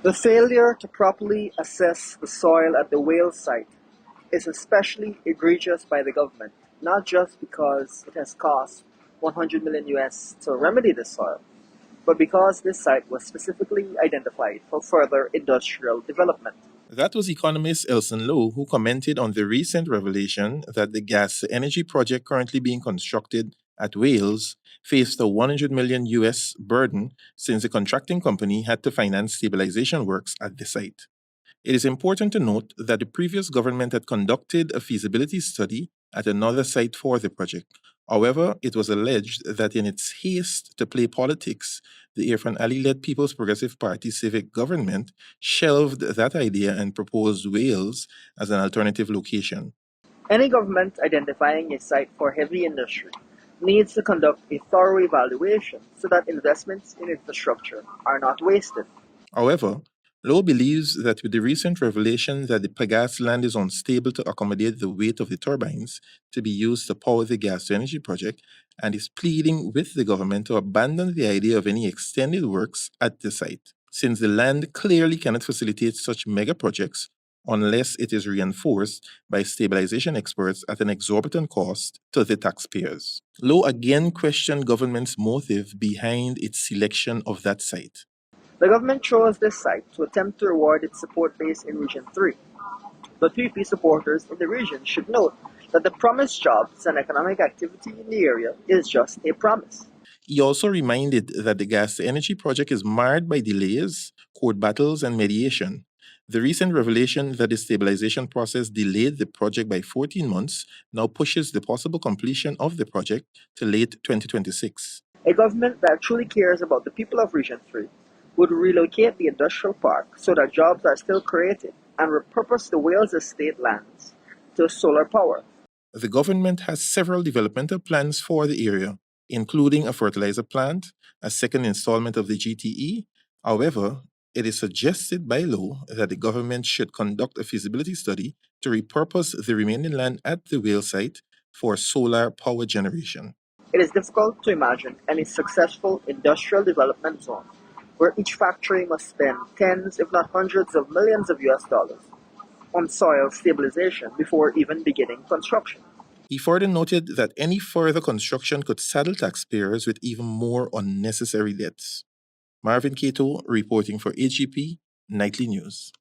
The failure to properly assess the soil at the whale site is especially egregious by the government, not just because it has cost 100 million US to remedy the soil, but because this site was specifically identified for further industrial development. That was economist Elson Low, who commented on the recent revelation that the gas energy project currently being constructed at Wales faced a 100 million US burden since the contracting company had to finance stabilization works at the site. It is important to note that the previous government had conducted a feasibility study at another site for the project. However, it was alleged that in its haste to play politics, the Irfaan Ali-led People's Progressive Party civic government shelved that idea and proposed Wales as an alternative location. Any government identifying a site for heavy industry needs to conduct a thorough evaluation so that investments in infrastructure are not wasted. However, Lowe believes that with the recent revelation that the Pagas land is unstable to accommodate the weight of the turbines to be used to power the gas-to-energy project, and is pleading with the government to abandon the idea of any extended works at the site, since the land clearly cannot facilitate such mega projects unless it is reinforced by stabilization experts at an exorbitant cost to the taxpayers. Lowe again questioned government's motive behind its selection of that site. The government chose this site to attempt to reward its support base in Region 3. But PP supporters in the region should note that the promised jobs and economic activity in the area is just a promise. He also reminded that the gas-to-energy project is marred by delays, court battles, and mediation. The recent revelation that the stabilization process delayed the project by 14 months now pushes the possible completion of the project to late 2026. A government that truly cares about the people of Region 3 would relocate the industrial park so that jobs are still created and repurpose the Wales estate lands to solar power. The government has several developmental plans for the area, including a fertilizer plant, a second installment of the GTE. However, it is suggested by law that the government should conduct a feasibility study to repurpose the remaining land at the whale site for solar power generation. It is difficult to imagine any successful industrial development zone where each factory must spend tens, if not hundreds of millions of US dollars on soil stabilization before even beginning construction. He further noted that any further construction could saddle taxpayers with even more unnecessary debts. Marvin Cato reporting for HGP Nightly News.